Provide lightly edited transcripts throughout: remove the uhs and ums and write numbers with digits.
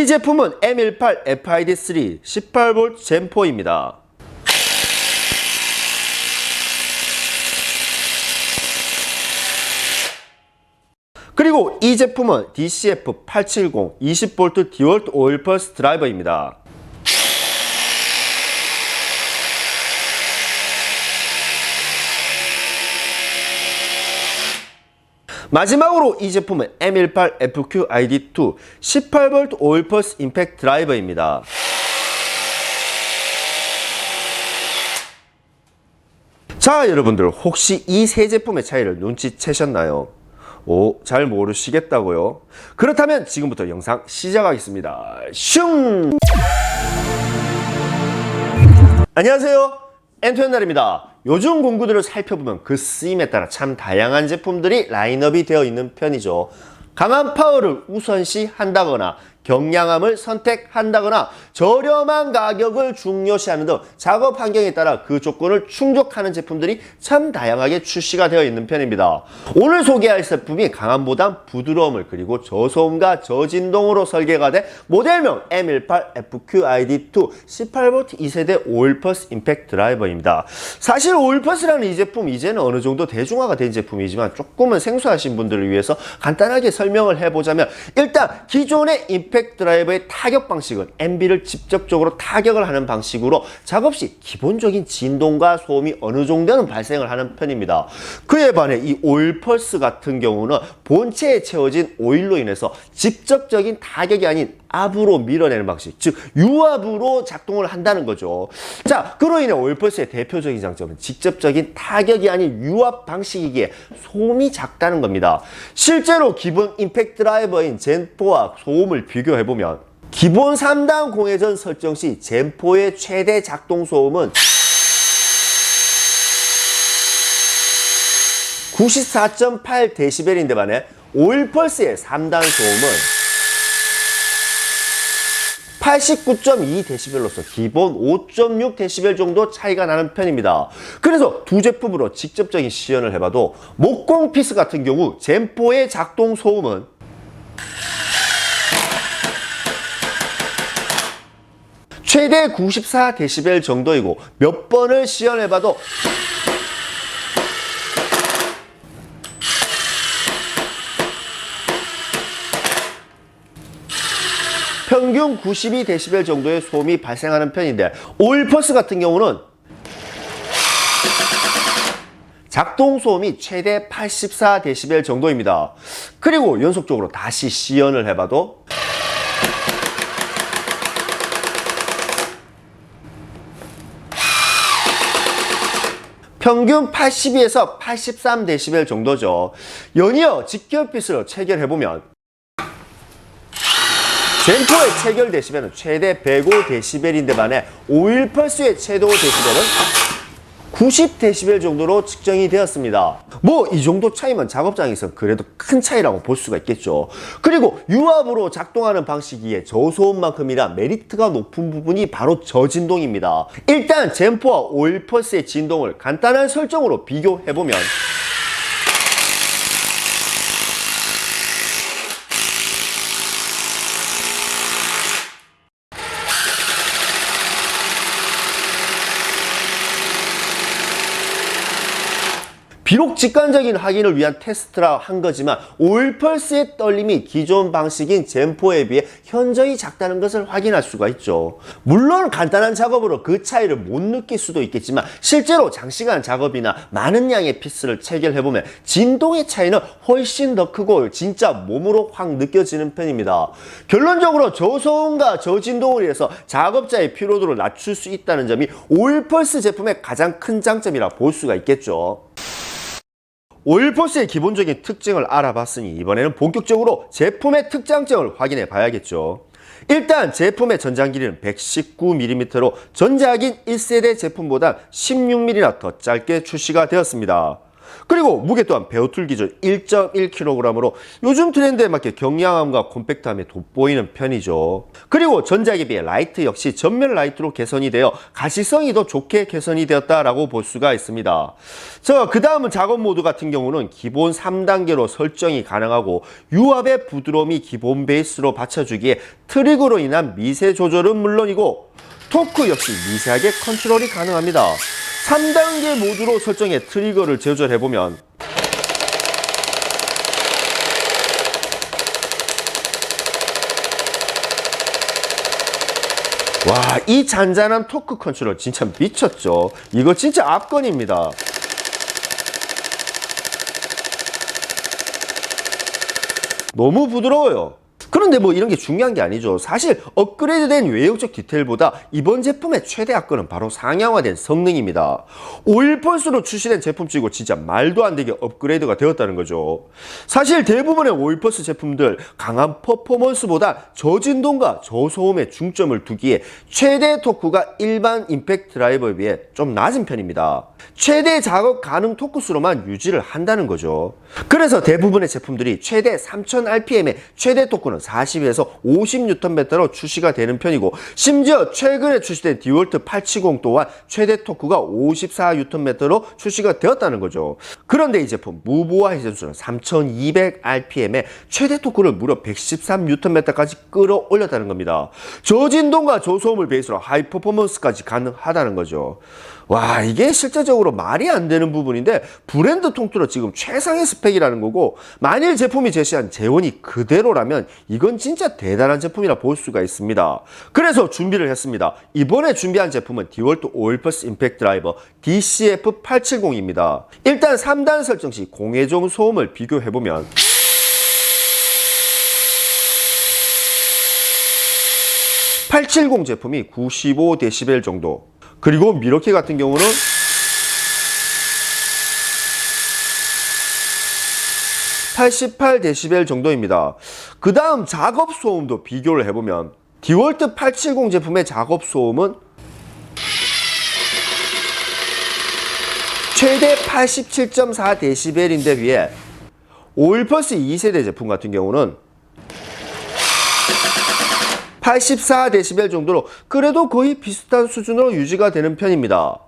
제품은 M18 FID3 18V 젠4입니다. 그리고 이 제품은 DCF870 20V 디월트 오일 펄스 드라이버입니다. 마지막으로 이 제품은 M18 FQID2 18V 오일 펄스 임팩트 드라이버입니다. 자, 여러분들 혹시 이 세 제품의 차이를 눈치채셨나요? 오, 잘 모르시겠다고요? 그렇다면 지금부터 영상 시작하겠습니다. 슝! 안녕하세요, 엔토연날입니다. 요즘 공구들을 살펴보면 그 쓰임에 따라 참 다양한 제품들이 라인업이 되어 있는 편이죠. 강한 파워를 우선시 한다거나 경량함을 선택한다거나 저렴한 가격을 중요시하는 등 작업 환경에 따라 그 조건을 충족하는 제품들이 참 다양하게 출시가 되어 있는 편입니다. 오늘 소개할 제품이 강함보단 부드러움을 그리고 저소음과 저진동으로 설계가 된 모델명 M18 FQID2 18V 2세대 오일 펄스 임팩트 드라이버입니다. 사실 오일 펄스라는 이 제품 이제는 어느 정도 대중화가 된 제품이지만 조금은 생소하신 분들을 위해서 간단하게 설명을 해보자면, 일단 기존의 임팩트 드라이버의 타격 방식은 MB를 직접적으로 타격을 하는 방식으로 작업 시 기본적인 진동과 소음이 어느 정도는 발생을 하는 편입니다. 그에 반해 이 오일 펄스 같은 경우는 본체에 채워진 오일로 인해서 직접적인 타격이 아닌 압으로 밀어내는 방식, 즉 유압으로 작동을 한다는 거죠. 자, 그로 인해 오일 펄스의 대표적인 장점은 직접적인 타격이 아닌 유압 방식이기에 소음이 작다는 겁니다. 실제로 기본 임팩트 드라이버인 젠4와 소음을 비교해보면 기본 3단 공회전 설정 시 젠4의 최대 작동 소음은 94.8dB인데 반해 오일 펄스의 3단 소음은 89.2dB로서 기본 5.6dB 정도 차이가 나는 편입니다. 그래서 두 제품으로 직접적인 시연을 해봐도 목공 피스 같은 경우 젠4의 작동 소음은 최대 94dB 정도이고, 몇 번을 시연해봐도 평균 92dB 정도의 소음이 발생하는 편인데, 오일 펄스 같은 경우는 작동 소음이 최대 84dB 정도입니다. 그리고 연속적으로 다시 시연을 해봐도 평균 82에서 83dB 정도죠. 연이어 직결 피스를 체결해보면 젠4의 체결 데시벨은 최대 105dB인데 반해 오일 펄스의 최고 데시벨은 90dB 정도로 측정이 되었습니다. 뭐 이 정도 차이면 작업장에서 그래도 큰 차이라고 볼 수가 있겠죠. 그리고 유압으로 작동하는 방식이기에 저소음만큼이나 메리트가 높은 부분이 바로 저진동입니다. 일단 젠4와 오일 펄스의 진동을 간단한 설정으로 비교해보면 비록 직관적인 확인을 위한 테스트라 한 거지만 오일 펄스의 떨림이 기존 방식인 젠4에 비해 현저히 작다는 것을 확인할 수가 있죠. 물론 간단한 작업으로 그 차이를 못 느낄 수도 있겠지만 실제로 장시간 작업이나 많은 양의 피스를 체결해보면 진동의 차이는 훨씬 더 크고 진짜 몸으로 확 느껴지는 편입니다. 결론적으로 저소음과 저진동을 위해서 작업자의 피로도를 낮출 수 있다는 점이 오일 펄스 제품의 가장 큰 장점이라 볼 수가 있겠죠. 오일 펄스의 기본적인 특징을 알아봤으니 이번에는 본격적으로 제품의 특장점을 확인해 봐야겠죠. 일단 제품의 전장 길이는 119mm로 전작인 1세대 제품보다 16mm나 더 짧게 출시가 되었습니다. 그리고 무게 또한 베어툴 기준 1.1kg으로 요즘 트렌드에 맞게 경량함과 콤팩트함이 돋보이는 편이죠. 그리고 전작에 비해 라이트 역시 전면 라이트로 개선이 되어 가시성이 더 좋게 개선이 되었다라고 볼 수가 있습니다. 그 다음은 작업 모드 같은 경우는 기본 3단계로 설정이 가능하고 유압의 부드러움이 기본 베이스로 받쳐주기에 트릭으로 인한 미세 조절은 물론이고 토크 역시 미세하게 컨트롤이 가능합니다. 3단계 모드로 설정해 트리거를 조절해보면 와, 이 잔잔한 토크 컨트롤 진짜 미쳤죠. 이거 진짜 압권입니다. 너무 부드러워요. 그런데 뭐 이런 게 중요한 게 아니죠. 사실 업그레이드된 외형적 디테일보다 이번 제품의 최대 압권은 바로 상향화된 성능입니다. 5.1펄스로 출시된 제품치고 진짜 말도 안 되게 업그레이드가 되었다는 거죠. 사실 대부분의 5.1펄스 제품들 강한 퍼포먼스보다 저진동과 저소음에 중점을 두기에 최대 토크가 일반 임팩트 드라이버에 비해 좀 낮은 편입니다. 최대 작업 가능 토크수로만 유지를 한다는 거죠. 그래서 대부분의 제품들이 최대 3000rpm의 최대 토크는 40에서 50Nm로 출시가 되는 편이고, 심지어 최근에 출시된 디월트 870 또한 최대 토크가 54Nm로 출시가 되었다는 거죠. 그런데 이 제품 무보화 회전수는 3200rpm의 최대 토크를 무려 113Nm까지 끌어올렸다는 겁니다. 저진동과 저소음을 베이스로 하이 퍼포먼스까지 가능하다는 거죠. 와, 이게 실제적으로 말이 안 되는 부분인데 브랜드 통틀어 지금 최상의 스펙이라는 거고, 만일 제품이 제시한 재원이 그대로라면 이건 진짜 대단한 제품이라 볼 수가 있습니다. 그래서 준비를 했습니다. 이번에 준비한 제품은 디월트 5.1펄스 임팩트 드라이버 DCF870입니다. 일단 3단 설정 시 공회종 소음을 비교해보면 (870) 제품이 95dB 정도, 그리고 미러키 같은 경우는 88dB 정도입니다. 그 다음 작업 소음도 비교를 해보면 디월트 870 제품의 작업 소음은 최대 87.4dB인데 비해 5.1펄스 2세대 제품 같은 경우는 84dB 정도로 그래도 거의 비슷한 수준으로 유지가 되는 편입니다.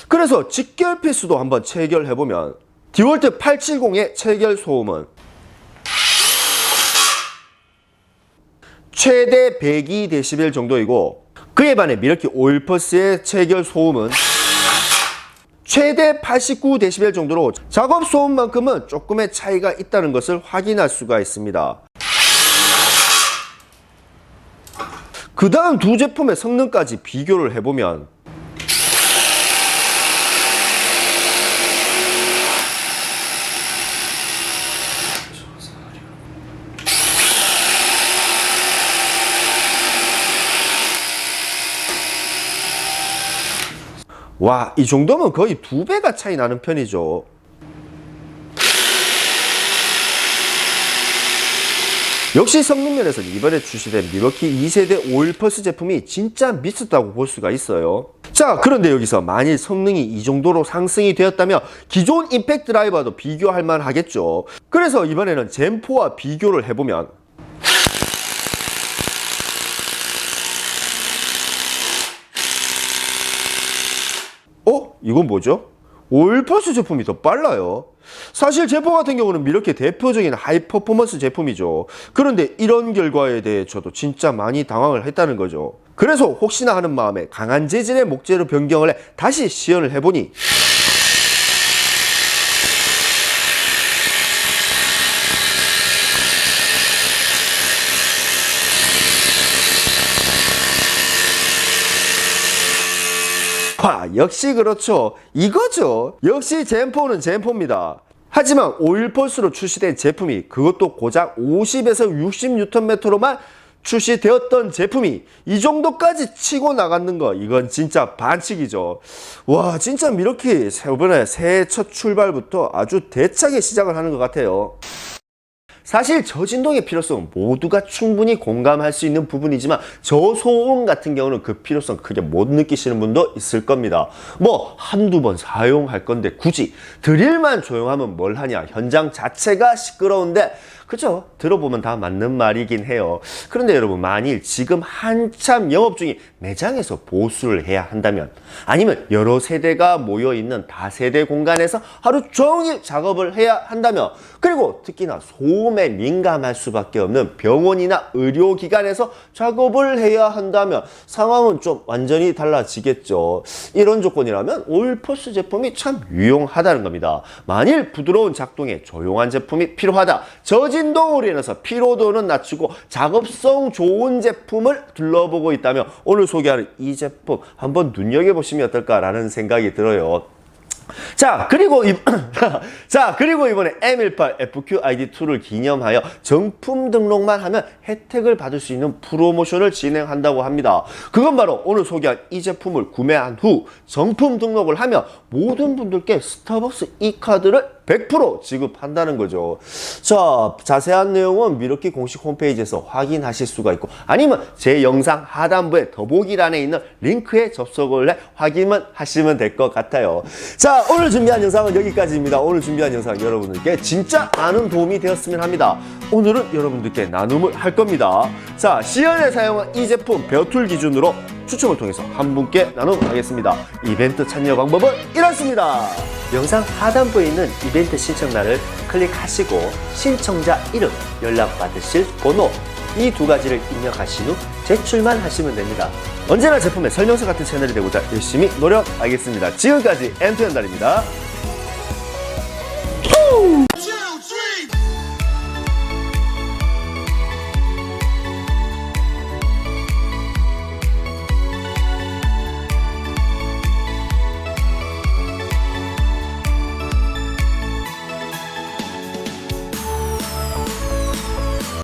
그래서 직결 필수도 한번 체결해보면 디월트 870의 체결 소음은 최대 102dB 정도이고, 그에 반해 미러키 5.1펄스의 체결 소음은 최대 89dB 정도로 작업 소음만큼은 조금의 차이가 있다는 것을 확인할 수가 있습니다. 그 다음 두 제품의 성능까지 비교를 해보면 와, 이 정도면 거의 2배가 차이 나는 편이죠. 역시 성능면에서는 이번에 출시된 미러키 2세대 5.1펄스 제품이 진짜 미쳤다고 볼 수가 있어요. 자, 그런데 여기서 만일 성능이 이 정도로 상승이 되었다면 기존 임팩트 드라이버도 비교할 만 하겠죠. 그래서 이번에는 젠4와 비교를 해보면 이건 뭐죠? 5.1펄스 제품이 더 빨라요. 사실 젠4 같은 경우는 미러키의 대표적인 하이 퍼포먼스 제품이죠. 그런데 이런 결과에 대해 저도 진짜 많이 당황을 했다는 거죠. 그래서 혹시나 하는 마음에 강한 재질의 목재로 변경을 해 다시 시연을 해보니 역시 그렇죠. 이거죠. 역시 젠4는 젠4입니다. 하지만 5.1펄스로 출시된 제품이, 그것도 고작 50에서 60Nm로만 출시되었던 제품이 이 정도까지 치고 나갔는 거, 이건 진짜 반칙이죠. 와, 진짜 미러키 이번에 새해 첫 출발부터 아주 대차게 시작을 하는 것 같아요. 사실 저진동의 필요성은 모두가 충분히 공감할 수 있는 부분이지만 저소음 같은 경우는 그 필요성 크게 못 느끼시는 분도 있을 겁니다. 뭐 한두 번 사용할 건데 굳이 드릴만 조용하면 뭘 하냐. 현장 자체가 시끄러운데 그죠? 들어보면 다 맞는 말이긴 해요. 그런데 여러분 만일 지금 한참 영업 중인 매장에서 보수를 해야 한다면 아니면 여러 세대가 모여있는 다세대 공간에서 하루 종일 작업을 해야 한다면 그리고 특히나 소음에 민감할 수밖에 없는 병원이나 의료기관에서 작업을 해야 한다면 상황은 좀 완전히 달라지겠죠. 이런 조건이라면 올포스 제품이 참 유용하다는 겁니다. 만일 부드러운 작동에 조용한 제품이 필요하다. 저진동으로 인해서 피로도는 낮추고 작업성 좋은 제품을 둘러보고 있다면 오늘 소개하는 이 제품 한번 눈여겨보시면 어떨까라는 생각이 들어요. 자, 그리고 이번에 M18 FQID2를 기념하여 정품 등록만 하면 혜택을 받을 수 있는 프로모션을 진행한다고 합니다. 그건 바로 오늘 소개한 이 제품을 구매한 후 정품 등록을 하면 모든 분들께 스타벅스 이카드를 100% 지급한다는 거죠. 자, 자세한 내용은 미러키 공식 홈페이지에서 확인하실 수가 있고 아니면 제 영상 하단부에 더보기란에 있는 링크에 접속을 해 확인만 하시면 될 것 같아요. 자, 오늘 준비한 영상은 여기까지입니다. 오늘 준비한 영상 여러분들께 진짜 많은 도움이 되었으면 합니다. 오늘은 여러분들께 나눔을 할 겁니다. 자, 시연에 사용한 이 제품 벼툴 기준으로 추첨을 통해서 한 분께 나눔하겠습니다. 이벤트 참여 방법은 이렇습니다. 영상 하단부에 있는 이벤트 신청란을 클릭하시고 신청자 이름, 연락받으실 번호 이 두 가지를 입력하신 후 제출만 하시면 됩니다. 언제나 제품의 설명서 같은 채널이 되고자 열심히 노력하겠습니다. 지금까지 엔투연달입니다.